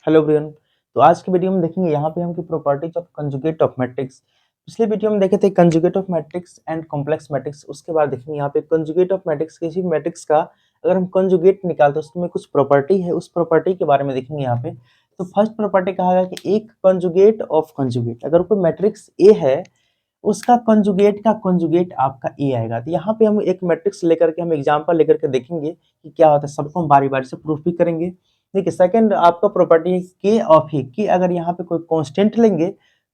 Hello everyone. तो आज की वीडियो में देखेंगे यहाँ पे हम की properties of conjugate of matrix. पिछले वीडियो में देखे थे conjugate of matrix and complex matrix. उसके बाद देखेंगे यहाँ पे कंजुगेट ऑफ मैट्रिक्स, किसी मैट्रिक्स का अगर हम कंजुगेट निकालते हैं उसमें कुछ प्रॉपर्टी है, उस प्रॉपर्टी के बारे में देखेंगे यहाँ पे। तो फर्स्ट प्रॉपर्टी कहा गया कि एक कंजुगेट ऑफ कंजुगेट, अगर कोई मैट्रिक्स ए है उसका कंजुगेट का कंजुगेट आपका ए आएगा। तो यहाँ पे हम एक मैट्रिक्स लेकर के हम एग्जांपल लेकर के देखेंगे कि क्या होता है, सबको हम बारी बारी से प्रूफ भी करेंगे। देखिए सेकंड आपका प्रॉपर्टी है के ऑफ ए, कि अगर यहाँ पे कोई कांस्टेंट लेंगे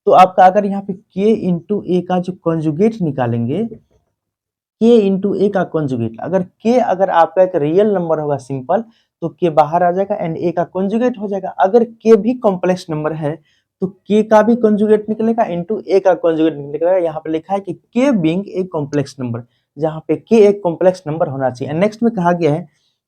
तो आपका अगर यहाँ पे के इंटू ए का जो कंजुगेट निकालेंगे, के इंटू ए का कंजुगेट, अगर के अगर आपका एक रियल नंबर होगा सिंपल तो के बाहर आ जाएगा एंड ए का कंजुगेट हो जाएगा। अगर के भी कॉम्प्लेक्स नंबर है तो के का भी कंजुगेट निकलेगा इंटू ए का कंजुगेट निकलेगा। यहाँ पे लिखा है कि के बीइंग ए कॉम्प्लेक्स नंबर, जहाँ पे के एक कॉम्प्लेक्स नंबर होना चाहिए। नेक्स्ट में कहा गया है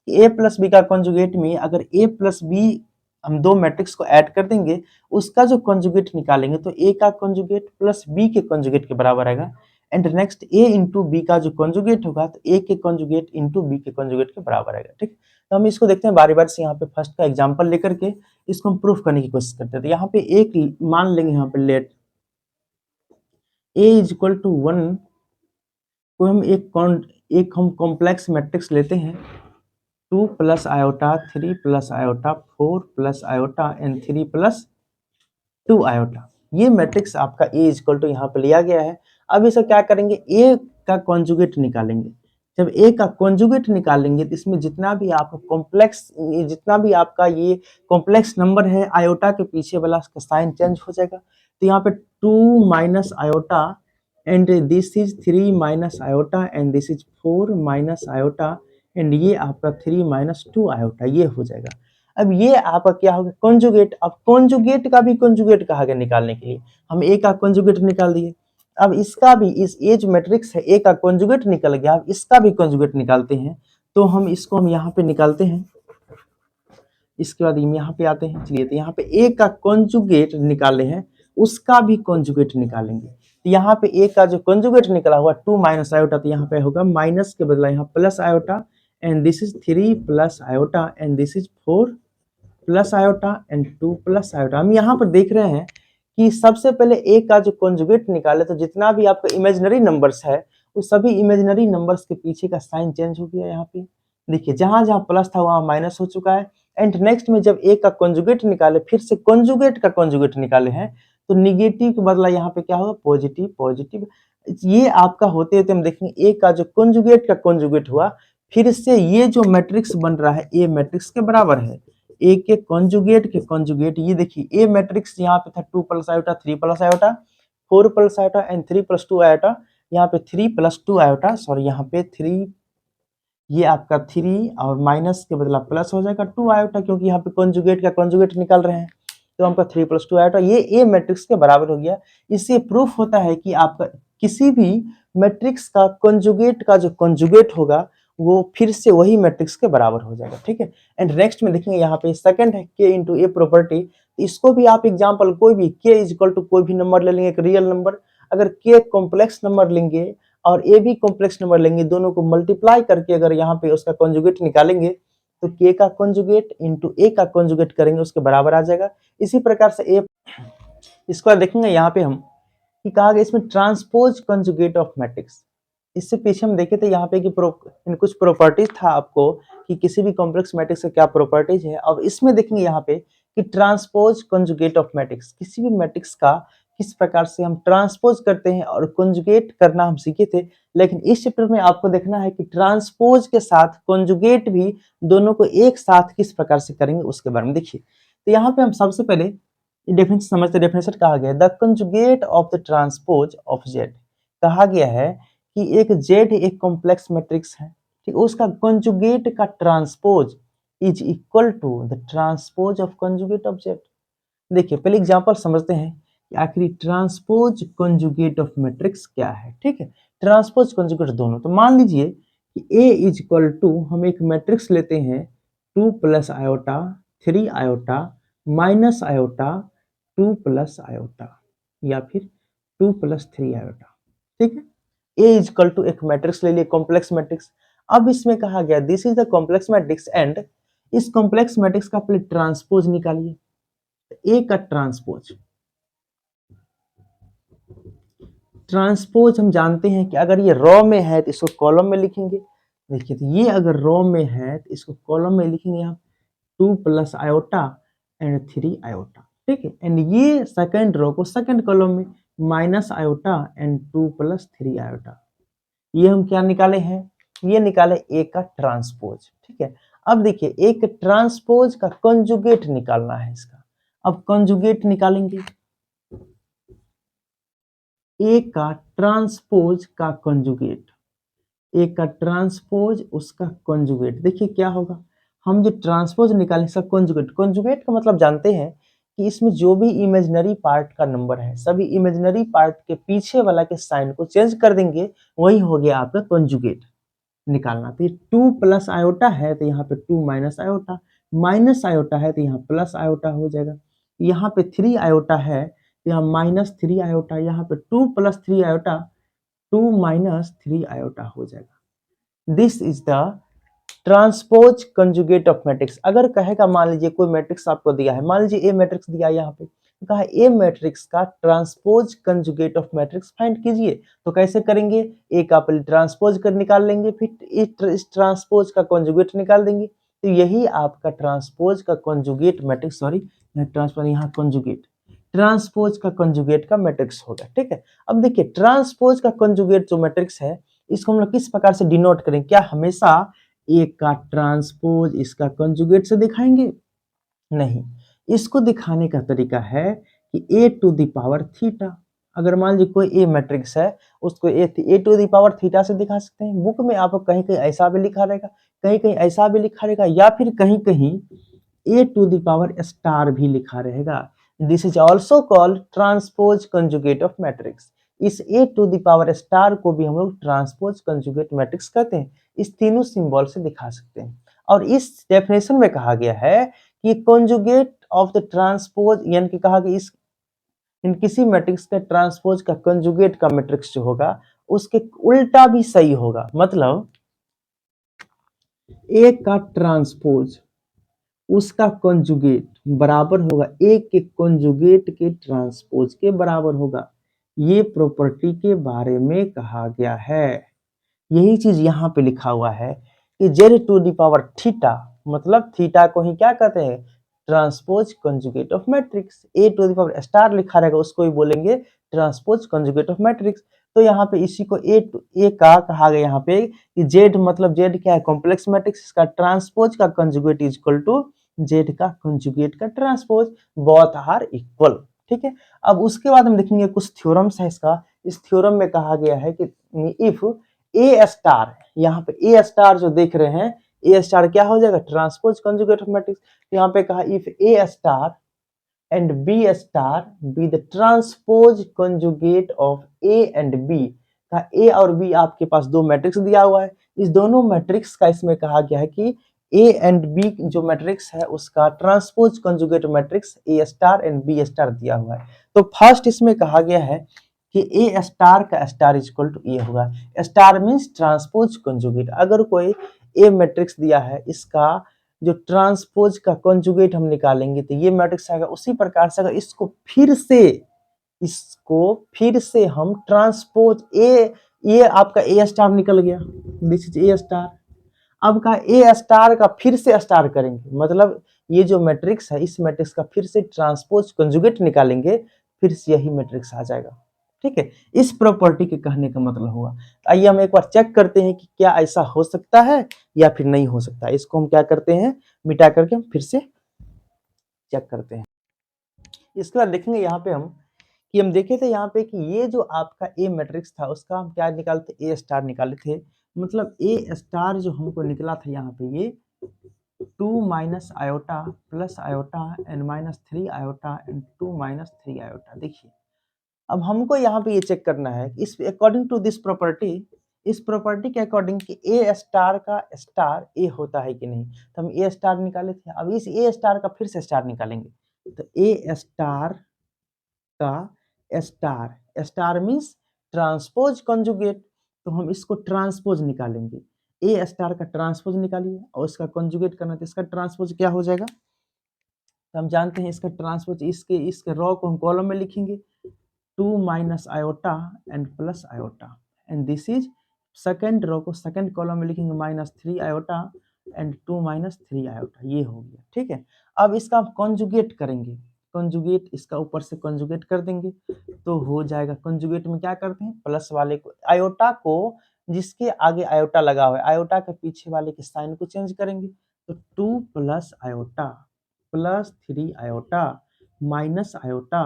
कि ए प्लस बी का कंजुगेट में अगर ए प्लस बी हम दो मैट्रिक्स को ऐड कर देंगे, उसका जो कंजुगेट निकालेंगे तो ए का कंजुगेट प्लस बी के कंजुगेट के बराबर आएगा। And next a into b का जो कंजुगेट होगा तो ए के कंजुगेट इंटू बी के कंजुगेट के बराबर आएगा। ठीक, तो हम इसको देखते हैं बारी बारी से। यहाँ पे फर्स्ट का एग्जांपल लेकर के इसको हम प्रूफ करने की कोशिश करते हैं। तो यहाँ पे एक मान लेंगे, यहाँ पे let a is equal to 1 को हम एक हम कॉम्प्लेक्स मैट्रिक्स लेते हैं 2 plus iota 3 plus iota 4 plus iota and 3 plus 2 iota. ये मैट्रिक्स आपका ए इज इक्वल टू यहाँ पे लिया गया है। अब इसे क्या करेंगे, ए का कॉन्जुगेट निकालेंगे। जब ए का कॉन्जुगेट निकालेंगे तो इसमें जितना भी आपका कॉम्प्लेक्स, जितना भी आपका ये कॉम्प्लेक्स नंबर है, आयोटा के पीछे वाला उसका साइन चेंज हो जाएगा। तो यहाँ पे 2 minus iota and this is 3 minus iota and this is 4 minus iota and ये आपका 3 माइनस 2 आयोटा, ये हो जाएगा। अब ये आपका क्या होगा, कॉन्जुगेट। अब कॉन्जुगेट का भी कॉन्जुगेट कहा गया निकालने के लिए, हम ए का कॉन्जुगेट निकाल दिए। अब इसका भी, इस ए जो मैट्रिक्स है ए का कॉन्जुगेट निकल गया, अब इसका भी कॉन्जुगेट निकालते हैं। तो हम इसको हम यहाँ पे निकालते हैं, इसके बाद हम यहाँ पे आते हैं। चलिए, तो यहाँ पे ए का कॉन्जुगेट निकाले हैं, उसका भी कॉन्जुगेट निकालेंगे। तो यहाँ पे ए का जो कॉन्जुगेट निकला हुआ 2 माइनस आयोटा, तो यहाँ पे होगा माइनस के बदला यहाँ plus iota and this is 3 plus iota and this is 4 plus iota and 2 plus iota. हम यहाँ पर देख रहे हैं कि सबसे पहले ए का जो कॉन्जुगेट निकाले तो जितना भी आपका इमेजिनरी नंबर्स है उस सभी इमेजिनरी नंबर्स के पीछे का साइन चेंज हो गया। यहाँ पे देखिए जहां जहां प्लस था वहां माइनस हो चुका है। एंड नेक्स्ट में जब ए का कॉन्जुगेट निकाले, फिर से कॉन्जुगेट का कॉन्जुगेट निकाले हैं, तो निगेटिव के बदला यहाँ पे क्या होगा, पॉजिटिव पॉजिटिव। ये आपका होते होते हम देखेंगे ए का जो कॉन्जुगेट का कॉन्जुगेट हुआ, फिर से ये जो मैट्रिक्स बन रहा है ए मैट्रिक्स के बराबर है। ए के कॉन्जुगेट ये देखिए ए मैट्रिक्स यहाँ पे था 2 plus iota 3 plus iota 4 plus iota and 3 plus 2 iota. यहाँ पे 3 प्लस 2 आयोटा, सॉरी यहाँ पे 3, ये आपका 3 और माइनस के बदला प्लस हो जाएगा 2 आयोटा, क्योंकि यहाँ पे कॉन्जुगेट का कॉन्जुगेट निकाल रहे हैं। तो हमका 3 प्लस 2 आयोटा ये ए मैट्रिक्स के बराबर हो गया। इससे प्रूफ होता है कि आपका किसी भी मैट्रिक्स का कॉन्जुगेट का जो कॉन्जुगेट होगा वो फिर से वही मैट्रिक्स के बराबर हो जाएगा। ठीक है। एंड नेक्स्ट में देखेंगे यहाँ पे सेकंड है के इंटू ए प्रॉपर्टी। इसको भी आप एग्जांपल कोई भी के इज इक्वल टू कोई भी नंबर ले लेंगे, एक रियल नंबर। अगर के कॉम्प्लेक्स नंबर लेंगे और ए भी कॉम्प्लेक्स नंबर लेंगे, दोनों को मल्टीप्लाई करके अगर यहाँ पे उसका कॉन्जुगेट निकालेंगे तो के का कॉन्जुगेट इंटू ए का कॉन्जुगेट करेंगे, उसके बराबर आ जाएगा। इसी प्रकार से ए, इसको देखेंगे यहाँ पे हम कि कहा गया इसमें ट्रांसपोज कॉन्जुगेट ऑफ मैट्रिक्स। इससे पीछे हम देखे थे यहाँ पे कि कुछ प्रॉपर्टीज था आपको कि किसी भी कॉम्प्लेक्स मैट्रिक्स का क्या प्रॉपर्टीज है। अब इसमें देखेंगे यहाँ पे कि ट्रांसपोज कॉन्जुगेट ऑफ मैट्रिक्स, किसी भी मैट्रिक्स का किस प्रकार से हम ट्रांसपोज करते हैं और कॉन्जुगेट करना हम सीखे थे। लेकिन इस चैप्टर में आपको देखना है कि ट्रांसपोज के साथ कॉन्जुगेट भी दोनों को एक साथ किस प्रकार से करेंगे उसके बारे में देखिए। तो यहाँ पे हम सबसे पहले डेफिनेशन समझते। डेफिनेशन कहा गया the conjugate of the transpose of Z. कहा गया है कि एक जेड एक कॉम्प्लेक्स मैट्रिक्स है, ठीक, उसका कंजुगेट का transpose is equal to the transpose of conjugate of z. देखिए पहले एग्जांपल समझते हैं कि आखिर ट्रांसपोज कंजुगेट ऑफ मैट्रिक्स क्या है। ठीक है, ट्रांसपोज कंजुगेट दोनों। तो मान लीजिए कि ए इज इक्वल टू हम एक मैट्रिक्स लेते हैं 2 plus iota 3 iota minus iota 2 plus iota या फिर 2 प्लस 3 आयोटा। ठीक है, ए इज इक्वल टू एक मैट्रिक्स ले लिए कॉम्प्लेक्स मैट्रिक्स। अब इसमें कहा गया this is the complex matrix and इस कॉम्प्लेक्स मैट्रिक्स का पहले ट्रांसपोज निकालिए। ए का ट्रांसपोज, ट्रांसपोज हम जानते हैं कि अगर ये रॉ में है तो इसको कॉलम में लिखेंगे। देखिए तो ये अगर रॉ में है तो इसको कॉलम में लिखेंगे हम 2 प्लस आयोटा एंड 3 आयोटा, ठीक है। एंड ये सेकंड रो को सेकंड कॉलम में minus iota and 2 plus 3 iota. ये हम क्या निकाले हैं, ये निकाले ए का ट्रांसपोज, ठीक है। अब देखिए एक ट्रांसपोज का कंजुगेट निकालना है इसका। अब कंजुगेट निकालेंगे, ए का ट्रांसपोज का कंजुगेट, ए का ट्रांसपोज उसका कंजुगेट। देखिए क्या होगा, हम जो ट्रांसपोज निकालें इसका कंजुगेट, कंजुगेट का मतलब जानते हैं कि इसमें जो भी इमेजिनरी पार्ट का नंबर है सभी इमेजिनरी पार्ट के पीछे वाला के साइन को चेंज कर देंगे, वही हो गया आपका कंजुगेट निकालना। तो ये 2 प्लस आयोटा है तो यहाँ पे 2 माइनस आयोटा, माइनस आयोटा है तो यहाँ प्लस आयोटा हो जाएगा। यहाँ पे 3 आयोटा है तो यहाँ माइनस 3 आयोटा, यहाँ पे 2 प्लस 3 आयोटा 2 माइनस 3 आयोटा हो जाएगा। This is the transpose conjugate of matrix. अगर कहेगा मान लीजिए कोई मैट्रिक्स आपको दिया है, मान लीजिए ए मैट्रिक्स दिया है यहाँ पे, तो कहा ए मैट्रिक्स का transpose conjugate of matrix find कीजिए। तो कैसे करेंगे, ए का पहले ट्रांसपोज कर निकाल लेंगे, फिर इस ट्रांसपोज का कंजुगेट निकाल देंगे। तो यही आपका ट्रांसपोज का कंजुगेट मैट्रिक्स, सॉरी ट्रांसपोज यहाँ कंजुगेट, ट्रांसपोज का कंजुगेट का मैट्रिक्स होगा, ठीक है। अब देखिए ट्रांसपोज का कंजुगेट जो मैट्रिक्स है इसको हम लोग किस प्रकार से डिनोट करें, क्या हमेशा ए का ट्रांसपोज इसका कंजुगेट से दिखाएंगे, नहीं। इसको दिखाने का तरीका है कि ए टू द पावर थीटा। अगर मान लीजिए कोई ए मैट्रिक्स है उसको ए टू द पावर थीटा से दिखा सकते हैं। बुक में आपको कहीं कहीं ऐसा भी लिखा रहेगा, कहीं कहीं ऐसा भी लिखा रहेगा, या फिर कहीं कहीं ए टू द पावर स्टार भी लिखा रहेगा। This is also called transpose conjugate of matrix. इस ए टू द पावर स्टार को भी हम लोग ट्रांसपोज कंजुगेट मैट्रिक्स कहते हैं। इस तीनों सिंबल से दिखा सकते हैं। और इस डेफिनेशन में कहा गया है कि कंजुगेट ऑफ द ट्रांसपोज, यानी कि कहा कि इस इन किसी मैट्रिक्स के ट्रांसपोज का कंजुगेट का मैट्रिक्स जो होगा उसके उल्टा भी सही होगा। मतलब ए का ट्रांसपोज उसका कंजुगेट बराबर होगा ए के कंजुगेट के ट्रांसपोज के बराबर होगा। ये प्रॉपर्टी के बारे में कहा गया है। यही चीज यहाँ पे लिखा हुआ है कि z to the power theta, मतलब थीटा को ही क्या कहते हैं, transpose conjugate of matrix. A to the power star लिखा रहेगा उसको ही बोलेंगे ट्रांसपोज कंजुगेट ऑफ मैट्रिक्स। तो यहाँ पे इसी को ए का कहा गया यहाँ पे कि जेड, मतलब जेड क्या है, कॉम्प्लेक्स मैट्रिक्स, इसका ट्रांसपोज का conjugate is equal to z का कंजुगेट का ट्रांसपोज, बोथ आर इक्वल, ठीक है। अब उसके बाद हम देखेंगे कुछ थ्योरम्स है इसका। इस थ्योरम में कहा गया है कि इफ ए स्टार, यहाँ पे ए स्टार जो देख रहे हैं, ए स्टार क्या हो जाएगा, ट्रांसपोज कंजुगेट ऑफ मैट्रिक्स। यहाँ पे कहा if a star and b star b the transpose conjugate of a and b, का ए और बी आपके पास दो मैट्रिक्स दिया हुआ है, इस दोनों मैट्रिक्स का इसमें कहा गया है कि ए एंड बी जो मैट्रिक्स है उसका transpose conjugate matrix a star and b star दिया हुआ है। तो फर्स्ट इसमें कहा गया है कि ए स्टार का स्टार इज इक्वल टू ए होगा। Star means transpose conjugate. अगर कोई ए मैट्रिक्स दिया है इसका जो ट्रांसपोज का कंजुगेट हम निकालेंगे तो ये मैट्रिक्स आएगा। उसी प्रकार से अगर इसको फिर से हम ट्रांसपोज ये आपका ए स्टार निकल गया, दिस इज ए स्टार। अब का ए स्टार का फिर से स्टार करेंगे, मतलब ये जो मैट्रिक्स है इस मैट्रिक्स का फिर से ट्रांसपोज कंजुगेट निकालेंगे, फिर से यही मैट्रिक्स आ जाएगा, ठीक है। इस प्रॉपर्टी के कहने का मतलब हुआ। आइए हम एक बार चेक करते हैं कि क्या ऐसा हो सकता है या फिर नहीं हो सकता। इसको हम क्या करते हैं, मिटा करके हम फिर से चेक करते हैं। इसके बाद देखेंगे यहाँ पे हम देखे थे यहाँ पे कि ये जो आपका ए मैट्रिक्स था उसका हम क्या निकालते, ए स्टार निकाले थे। मतलब ए स्टार जो हमको निकला था यहाँ पे ये 2 minus iota plus iota and minus 3 iota and 2 minus 3 iota. देखिए अब हमको यहाँ पे ये चेक करना है कि इस अकॉर्डिंग टू दिस प्रॉपर्टी, इस प्रॉपर्टी के अकॉर्डिंग कि ए स्टार का स्टार ए होता है कि नहीं। तो हम ए स्टार निकाले थे, अब इस ए स्टार का फिर से स्टार निकालेंगे। तो ए स्टार का star, star means transpose conjugate, तो हम इसको ट्रांसपोज निकालेंगे। ए स्टार का ट्रांसपोज निकालिए और इसका कंजुगेट करना, तो इसका ट्रांसपोज क्या हो जाएगा, तो हम जानते हैं इसका ट्रांसपोज, इसके रॉ को हम कॉलम में लिखेंगे 2 minus iota and plus iota, and this is second row को सेकंड कॉलम में लिखेंगे minus 3 iota and 2 minus 3 iota, ये हो गया। ठीक है, अब इसका हम कॉन्जुगेट करेंगे, कॉन्जुगेट इसका ऊपर से कॉन्जुगेट कर देंगे तो हो जाएगा। कॉन्जुगेट में क्या करते हैं, प्लस वाले को, आयोटा को जिसके आगे आयोटा लगा हुआ है, आयोटा के पीछे वाले के साइन को चेंज करेंगे, तो 2 plus iota plus 3 iota minus iota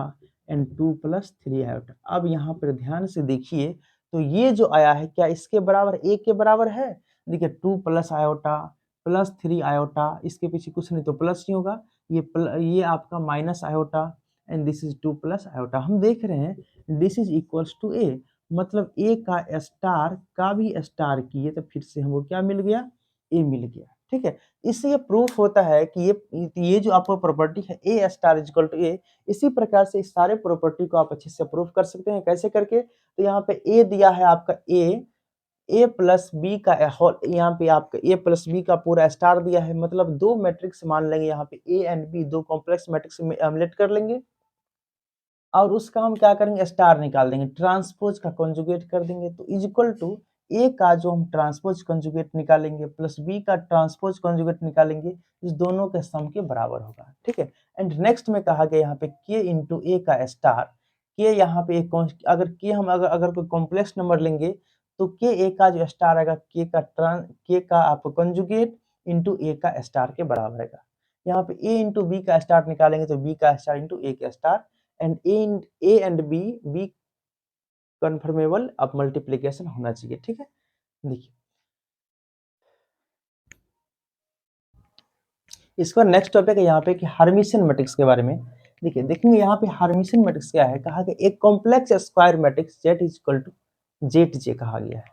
and 2 plus 3 iota. अब यहाँ पर ध्यान से देखिए, तो ये जो आया है क्या इसके बराबर, ए के बराबर है? देखिए 2 प्लस आयोटा प्लस 3 आयोटा, इसके पीछे कुछ नहीं तो प्लस ही होगा, ये आपका minus iota and this is 2 plus iota. हम देख रहे हैं दिस इज इक्वल्स टू ए, मतलब ए का स्टार का भी स्टार किए तो फिर से हमको क्या मिल गया, ए मिल गया। ठीक है, इससे ये प्रूफ होता है कि ये जो आपका प्रॉपर्टी है ए स्टार इक्वल टू ए, इसी प्रकार से इस सारे प्रॉपर्टी को आप अच्छे से प्रूफ कर सकते हैं। कैसे करके, तो यहाँ पे ए दिया है आपका ए प्लस बी का यहाँ पे आपका ए प्लस बी का पूरा स्टार दिया है, मतलब दो मैट्रिक्स मान लेंगे यहाँ पे ए एंड बी, दो कॉम्प्लेक्स मैट्रिक्स में एमुलेट कर लेंगे और उसका हम क्या करेंगे, स्टार निकाल देंगे, ट्रांसपोज का कॉन्जुगेट कर देंगे, तो इज इक्वल टू ए का जो हम ट्रांसपोज कॉन्जुगेट निकालेंगे प्लस बी का ट्रांसपोज कॉन्जुगेट निकालेंगे, इस दोनों के सम के बराबर होगा। ठीक है, एंड नेक्स्ट में कहा गया यहाँ पे के इंटू ए का स्टार, के यहाँ पे एक अगर के हम अगर कोई कॉम्प्लेक्स नंबर लेंगे तो के ए का जो स्टार आएगा, के का आप कॉन्जुगेट इंटू ए का स्टार के बराबर आएगा। यहाँ पे ए इंटू बी का स्टार निकालेंगे तो बी का स्टार इंटू ए का star, and a and b conformable अब मल्टीप्लीकेशन होना चाहिए। ठीक है, देखिए इसका नेक्स्ट टॉपिक है यहाँ पे कि हार्मिशन मैट्रिक्स के बारे में। देखिए देखेंगे यहाँ पे हार्मिशन मैट्रिक्स क्या है, कहा कि एक complex square matrix Z is equal to Z J कहा गया है,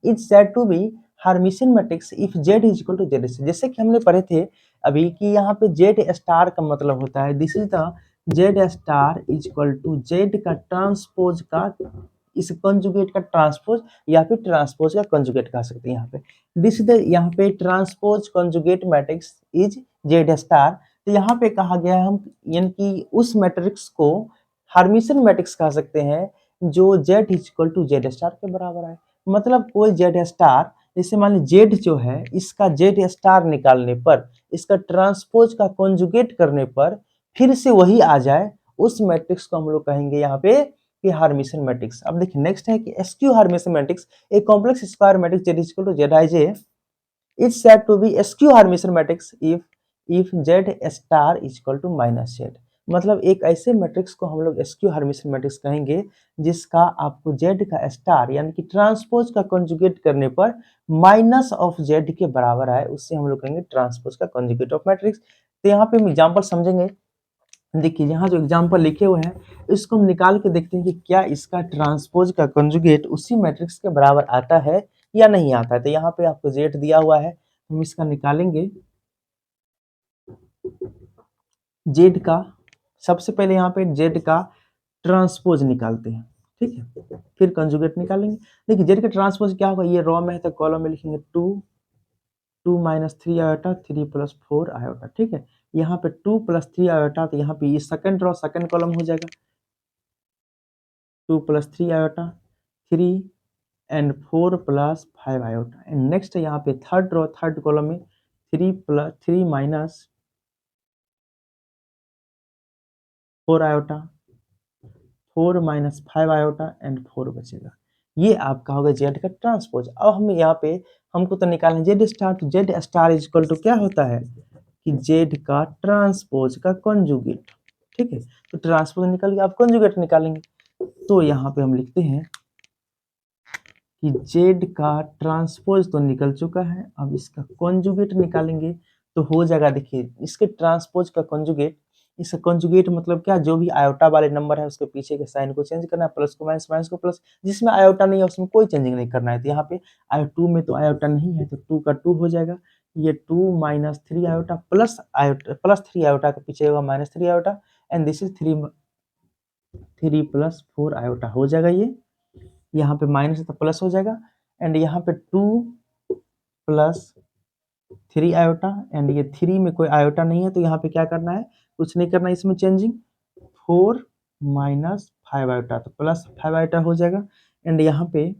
is said to be Hermitian matrix if Z is equal to Z. जैसे कि हमने पढ़े थे अभी कि यहाँ पे जेड स्टार का मतलब होता है this is the z star is equal to z का ट्रांसपोज का, इस कंजुगेट का ट्रांसपोज या फिर ट्रांसपोज का कंजुगेट कह सकते हैं। यहाँ पे दिस द यहाँ पे transpose conjugate matrix is Z star, तो यहाँ पे कहा गया है हम यानी कि उस मैट्रिक्स को हार्मिशन मैट्रिक्स कह सकते हैं जो z is equal to z star के बराबर है। मतलब कोई जेड स्टार, जैसे मान लीजिए जेड जो है इसका जेड स्टार निकालने पर, इसका ट्रांसपोज का कंजुगेट करने पर फिर से वही आ जाए, उस मैट्रिक्स को हम लोग कहेंगे यहाँ पे कि हार्मिशन मैट्रिक्स। अब देखिए नेक्स्ट है कि skew Hermitian matrix, a complex square matrix Z is equal to Z I J is said to be skew Hermitian matrix if Z star is equal to minus Z. मतलब एक ऐसे matrix को हम लोग SQ Hermitian matrix कहेंगे जिसका आपको Z का स्टार यानी कि ट्रांसपोज का कंजुगेट करने पर माइनस ऑफ जेड के बराबर आए, उससे हम लोग कहेंगे ट्रांसपोज का कंजुगेट ऑफ मैट्रिक्स। तो यहाँ पे हम एग्जाम्पल समझेंगे। देखिए यहाँ जो एग्जाम्पल लिखे हुए हैं इसको हम निकाल के देखते हैं कि क्या इसका ट्रांसपोज का कंजुगेट उसी मैट्रिक्स के बराबर आता है या नहीं आता है। तो यहाँ पे आपको जेड दिया हुआ है, हम इसका निकालेंगे जेड का, सबसे पहले यहाँ पे जेड का ट्रांसपोज निकालते हैं। ठीक है, फिर कंजुगेट निकालेंगे। देखिए जेड का ट्रांसपोज क्या होगा, ये रॉ में है तो कॉलम में लिखेंगे 2 माइनस 3 आयोटा 3 प्लस 4 आयोटा। ठीक है, यहाँ पे 2 प्लस 3 आयोटा, तो यहाँ पे ये सेकंड रॉ सेकंड कॉलम हो जाएगा 2 plus 3 iota 3 and 4 plus 5 iota, and next यहाँ पे थर्ड रो थर्ड कॉलम में 3 minus 4 iota 4 minus 5 iota and 4 बचेगा। ये आपका होगा जेड का ट्रांसपोज। अब हम यहाँ पे हमको तो निकालना जेड स्टार, तो z star is equal to क्या होता है कि जेड का ट्रांसपोज का कंजुगेट। ठीक है, तो ट्रांसपोज निकल गया, आप कंजुगेट निकालेंगे, तो यहाँ पे हम लिखते हैं कि जेड का ट्रांसपोज तो निकल चुका है, अब इसका कॉन्जुगेट निकालेंगे तो हो जाएगा। देखिए इसके ट्रांसपोज का कॉन्जुगेट, इसका कॉन्जुगेट मतलब क्या, जो भी आयोटा वाले नंबर है उसके पीछे के साइन को चेंज करना है, प्लस को माइनस माइनस को प्लस, जिसमें आयोटा नहीं है उसमें कोई चेंजिंग नहीं करना है। तो यहाँ पे आयो 2 में तो आयोटा नहीं है तो 2 का 2 हो जाएगा, ये 2 माइनस 3 आयोटा प्लस 3 आयोटा के पीछे होगा minus 3 iota, and this is 3 plus 4 iota हो जाएगा। ये यहाँ पे माइनस है तो प्लस हो जाएगा, एंड यहाँ पे 2 प्लस 3 आयोटा एंड ये 3 में कोई आयोटा नहीं है, तो यहाँ पे क्या करना है, कुछ नहीं करना है इसमें चेंजिंग, 4 माइनस 5 आयोटा, तो प्लस 5 आयोटा हो जाएगा। एंड यहाँ पे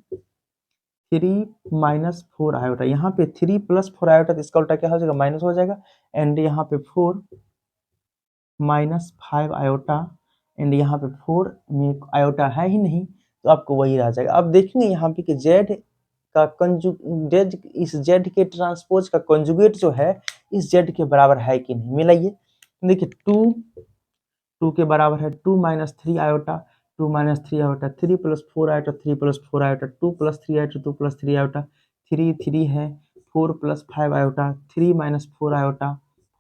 3 माइनस 4 आयोटा, यहाँ पे 3 प्लस 4 आयोटा, तो इसका उल्टा क्या हो जाएगा, माइनस हो जाएगा। एंड यहाँ पे 4 माइनस 5 आयोटा, एंड यहाँ पे 4 में आयोटा है ही नहीं, तो आपको वही रह जाएगा। अब देखेंगे यहाँ पे कि जेड का जेड, इस जेड के ट्रांसपोज का कंजुगेट जो है इस जेड के बराबर है कि नहीं, मिलाइए। देखिए 2 के बराबर है 2 minus 3 iota, 2 minus 3 iota, 3 plus 4 iota, 3 plus 4 iota, 2 plus 3 iota, 2 plus 3 iota, 3 3 है, 4 plus 5 iota, 3 minus 4 iota,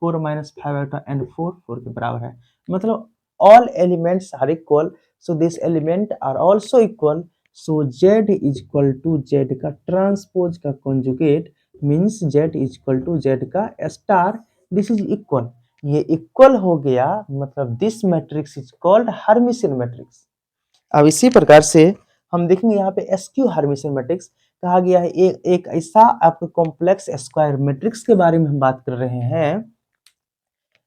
4 minus 5 iota, and 4 4 के बराबर है। मतलब all elements are equal, so this element are also equal, so z is equal to z का transpose का conjugate means z is equal to z का star, this is equal, ये equal हो गया, मतलब this matrix is called Hermitian matrix. अब इसी प्रकार से हम देखेंगे यहाँ पे एसक्यू हर्मिशियन मैट्रिक्स कहा गया है। एक ऐसा आपको कॉम्प्लेक्स स्क्वायर मैट्रिक्स के बारे में हम बात कर रहे हैं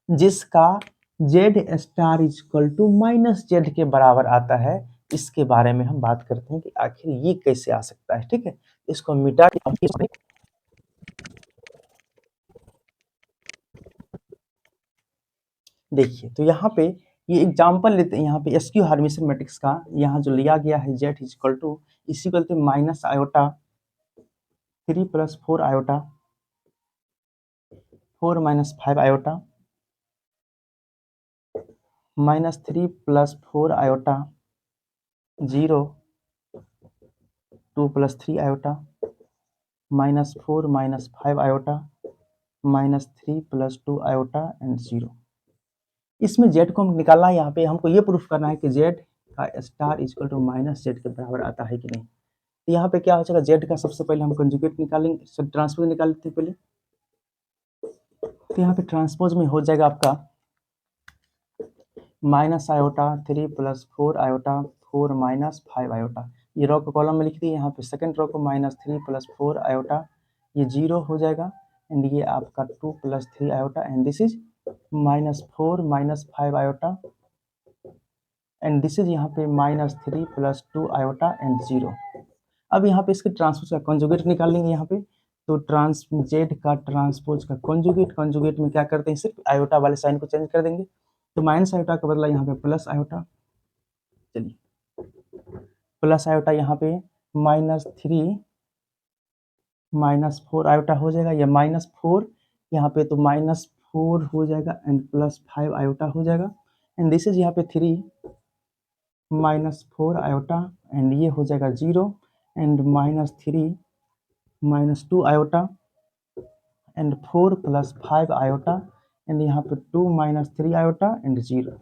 जिसका z star is equal to minus Z के बराबर आता है। इसके बारे में हम बात करते हैं कि आखिर ये कैसे आ सकता है। ठीक है, इसको मिटा के देखिए, तो यहाँ पे ये एग्जाम्पल लेते हैं, यहाँ पे एसक्यू हर्मिशियन मैट्रिक्स का यहाँ जो लिया गया है z is equal to is equal to minus iota 3 plus 4 iota 4 minus 5 iota minus 3 plus 4 iota 0 2 plus 3 iota minus 4 minus 5 iota minus 3 plus 2 iota and 0। इसमें जेड को हम निकालना है, यहाँ पे हमको ये प्रूफ करना है कि जेड का star equal to minus Z के बराबर आता है कि नहीं। तो यहाँ पे क्या हो जाएगा, जेड का सबसे पहले हम कंजुगेट निकालेंगे, सब ट्रांसपोज निकाल लेते हैं पहले। तो यहाँ पे ट्रांसपोज में हो जाएगा आपका minus iota 3 plus 4 iota 4 minus 5 iota, ये रो को कॉलम में लिख दिए। यहाँ पे सेकंड रो को माइनस 3 प्लस 4 आयोटा, ये 0 हो जाएगा। एंड ये आपका 2 plus 3 iota and this is minus 4 minus 5 iota and this is यहाँ पे माइनस 3 प्लस 2 आयोटा एंड 0। अब यहाँ पे इसके ट्रांसपोज का कंजुगेट निकाल लेंगे यहाँ पे। तो ट्रांस जेड का ट्रांसपोज का कंजुगेट में क्या करते हैं, सिर्फ आयोटा वाले साइन को चेंज कर देंगे। तो माइनस आयोटा का बदला यहाँ पे प्लस आयोटा, चलिए प्लस आयोटा यहाँ पे माइनस 3 माइनस 4 आयोटा हो जाएगा, या माइनस 4 यहाँ पे तो माइनस 4 हो जाएगा एंड प्लस 5 आयोटा हो जाएगा। एंड दिस इज यहाँ पे 3 माइनस 4 आयोटा एंड ये हो जाएगा 0 and minus 3 minus 2 iota and 4 plus 5 iota and यहाँ पे 2 माइनस 3 आयोटा एंड 0।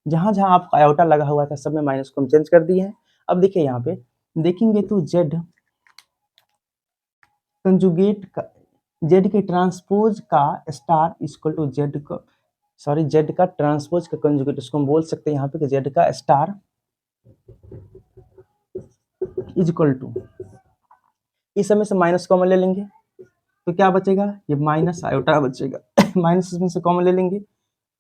जहाँ जहाँ आपका आयोटा लगा हुआ था सब में माइनस को हम चेंज कर दिए हैं। अब देखिए यहाँ पे देखेंगे तो जेड कंजुगेट का, जेड के ट्रांसपोज का स्टार इक्वल टू जेड का, सॉरी जेड का ट्रांसपोज का कंजुगेट, उसको हम बोल सकते हैं यहाँ पे कि जेड का स्टार इज इक्वल टू, इस समय से माइनस कॉमन ले लेंगे तो क्या बचेगा, ये माइनस आयोटा बचेगा। माइनस इसमें से कॉमन ले लेंगे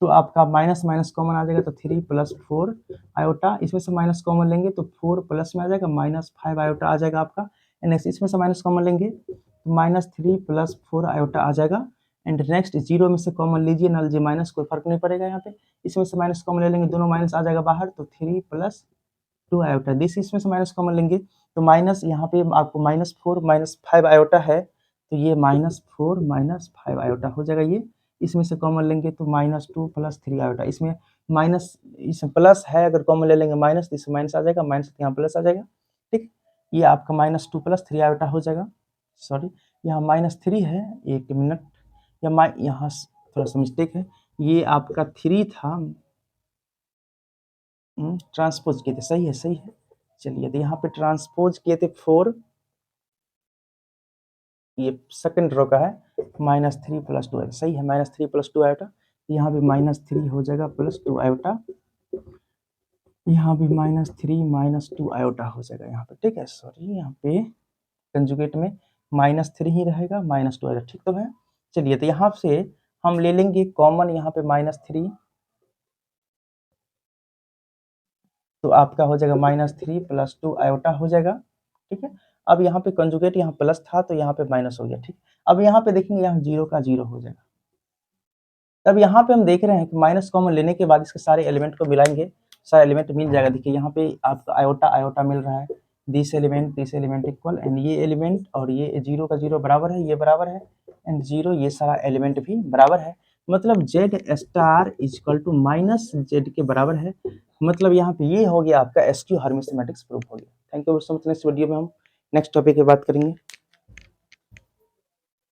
तो आपका माइनस माइनस कॉमन आ जाएगा, तो 3 प्लस 4 आयोटा, इसमें से माइनस कॉमन लेंगे तो 4 प्लस में आ जाएगा माइनस 5 आयोटा आ जाएगा आपका। एंड नेक्स्ट इसमें से माइनस कॉमन लेंगे तो माइनस 3 प्लस 4 आयोटा आ जाएगा। एंड नेक्स्ट 0 में से कॉमन लीजिए ना लीजिए माइनस कोई फर्क नहीं पड़ेगा यहाँ पे, इसमें से माइनस कॉमन ले लेंगे, दोनों माइनस आ जाएगा बाहर, तो 3 प्लस 2 आयोटा, दिस इसमें से माइनस कॉमन लेंगे तो माइनस यहाँ पे आपको माइनस 4 माइनस 5 आयोटा है, तो ये माइनस 4 माइनस 5 आयोटा हो जाएगा। ये इसमें से कॉमन लेंगे तो माइनस 2 प्लस 3 आयोटा, इसमें माइनस इसमें प्लस है, अगर कॉमन ले लेंगे माइनस तो इसमें माइनस आ जाएगा, माइनस यहाँ प्लस आ जाएगा। ठीक, ये आपका माइनस 2 प्लस 3 आयोटा हो जाएगा। सॉरी यहाँ माइनस 3 है, एक मिनट, या यहाँ थोड़ा सा मिस्टेक है, ये आपका 3 था, ट्रांसपोज किए थे, सही है सही है। चलिए तो यहाँ पे ट्रांसपोज किए थे 4, ये सेकंड रो का है, माइनस 3 प्लस 2 आयोटा, सही है, माइनस 3 प्लस 2 आयोटा, यहाँ भी माइनस 3 हो जाएगा प्लस 2 आयोटा, यहाँ भी माइनस 3 माइनस 2 आयोटा हो जाएगा यहाँ पे। ठीक है, सॉरी यहाँ पे कंजुगेट में माइनस 3 ही रहेगा, माइनस 2 आयोटा, ठीक तो है। चलिए तो यहाँ से हम ले लेंगे कॉमन यहाँ पे -3, तो आपका हो जाएगा -3 + 2 आयोटा हो जाएगा, ठीक है। अब यहाँ पे कंजुगेट यहाँ प्लस था तो यहाँ पे माइनस हो गया, ठीक। अब यहाँ पे देखेंगे यहाँ 0 का 0 हो जाएगा। अब यहाँ पे हम देख रहे हैं कि माइनस कॉमन लेने के बाद इसके सारे एलिमेंट को मिलाएंगे, सारा एलिमेंट मिल जाएगा। देखिए यहाँ पे आपका आयोटा आयोटा मिल रहा है, दिस एलिमेंट इक्वल, एंड ये एलिमेंट और ये 0 का 0 बराबर है, ये बराबर है, एंड 0 ये सारा एलिमेंट भी बराबर है। मतलब Z star equal to minus Z के बराबर है। मतलब यहाँ पे ये हो गया आपका एसक्यू हर्मिस मैट्रिक्स प्रूफ हो गया। Thank you so much. Next video में हम नेक्स्ट टॉपिक की बात करेंगे।